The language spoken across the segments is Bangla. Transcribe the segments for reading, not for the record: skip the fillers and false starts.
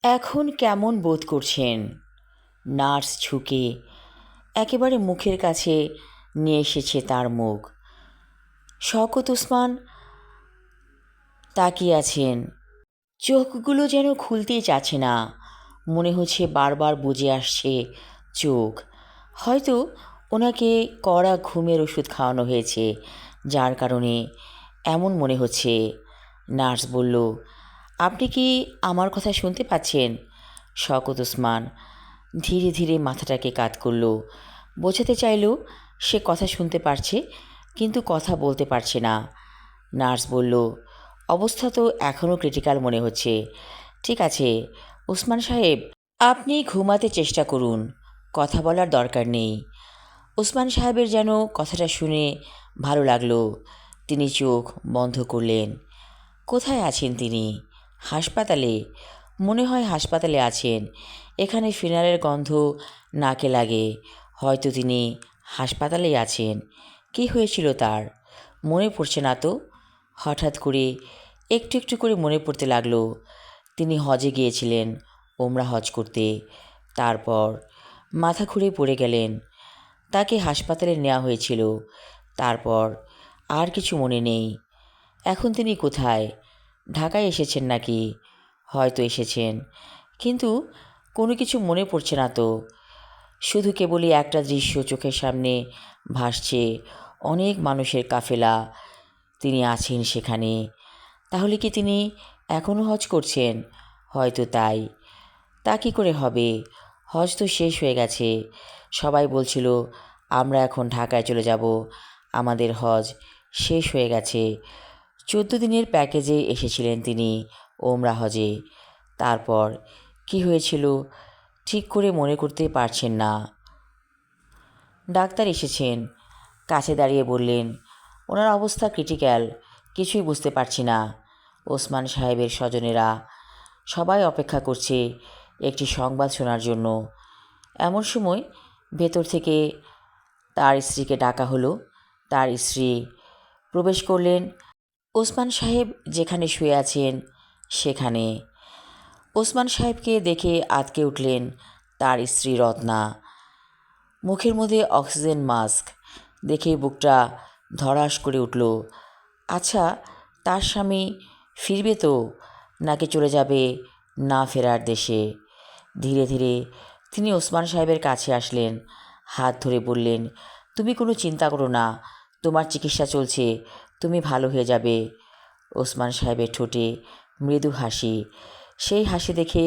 এখন কেমন বোধ করছেন? নার্স ঝুঁকে একেবারে মুখের কাছে নিয়ে এসেছে তার মুখ। শওকত ওসমান তাকিয়ে আছেন। চোখগুলো যেন খুলতেই চাচ্ছে না। মনে হচ্ছে বারবার বুজে আসছে চোখ। হয়তো ওনাকে কড়া ঘুমের ওষুধ খাওয়ানো হয়েছে, যার কারণে এমন মনে হচ্ছে। নার্স বলল, আপনি কি আমার কথা শুনতে পাচ্ছেন? শওকত ওসমান ধীরে ধীরে মাথাটাকে কাত করল। বোঝাতে চাইল সে কথা শুনতে পারছে, কিন্তু কথা বলতে পারছে না। নার্স বলল, অবস্থা তো এখনও ক্রিটিক্যাল মনে হচ্ছে। ঠিক আছে ওসমান সাহেব, আপনি ঘুমাতে চেষ্টা করুন, কথা বলার দরকার নেই। ওসমান সাহেবের যেন কথাটা শুনে ভালো লাগলো। তিনি চোখ বন্ধ করলেন। কোথায় আছেন তিনি? হাসপাতালে? মনে হয় হাসপাতালে আছেন। এখানে ফিনারের গন্ধ নাকে লাগে। হয়তো তিনি হাসপাতালেই আছেন। কী হয়েছিল তার? মনে পড়ছে না তো। হঠাৎ করে একটু একটু করে মনে পড়তে লাগলো। তিনি হজে গিয়েছিলেন, ওমরা হজ করতে। তারপর মাথা ঘুরে পড়ে গেলেন। তাকে হাসপাতালে নেওয়া হয়েছিল। তারপর আর কিছু মনে নেই। এখন তিনি কোথায়? ঢাকায় এসেছেন নাকি? হয়তো এসেছেন, কিন্তু কোনো কিছু মনে পড়ছে না তো। শুধু কেবলই একটা দৃশ্য চোখের সামনে ভাসছে, অনেক মানুষের কাফেলা। তিনি আছেন সেখানে। তাহলে কি তিনি এখনও হজ করছেন? হয়তো তাই। তা কী করে হবে? হজ তো শেষ হয়ে গেছে। সবাই বলছিল আমরা এখন ঢাকায় চলে যাব, আমাদের হজ শেষ হয়ে গেছে। 14 দিনের প্যাকেজে এসেছিলেন তিনি ওমরা হজে। তারপর কি হয়েছিল ঠিক করে মনে করতে পারছেন না। ডাক্তার এসেছেন। কাছে দাঁড়িয়ে বললেন, ওনার অবস্থা ক্রিটিক্যাল, কিছুই বুঝতে পারছি না। ওসমান সাহেবের স্বজনেরা সবাই অপেক্ষা করছে একটি সংবাদ শোনার জন্য। এমন সময় ভেতর থেকে তার স্ত্রীকে ডাকা হলো। তার স্ত্রী প্রবেশ করলেন। ওসমান সাহেব যেখানে শুয়ে আছেন সেখানে। ওসমান সাহেবকে দেখে আঁতকে উঠলেন তার স্ত্রী রত্না। মুখের মধ্যে অক্সিজেন মাস্ক দেখে বুকটা ধড়াস করে উঠল। আচ্ছা, তার স্বামী ফিরবে তো, নাকি চলে যাবে না ফেরার দেশে? ধীরে ধীরে তিনি ওসমান সাহেবের কাছে আসলেন, হাত ধরে বললেন, তুমি কোনো চিন্তা করো না, তোমার চিকিৎসা চলছে, তুমি ভালো হয়ে যাবে। ওসমান সাহেবের ঠোঁটে মৃদু হাসি। সেই হাসি দেখে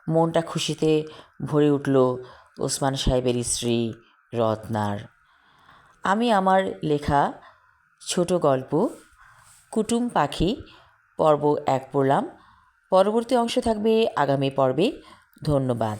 মনটা খুশিতে ভরে উঠল ওসমান সাহেবের স্ত্রী রত্নার। আমি আমার লেখা ছোট গল্প কুটুম পাখি পর্ব 1 পড়লাম। পরবর্তী অংশ থাকবে আগামী পর্বে। ধন্যবাদ।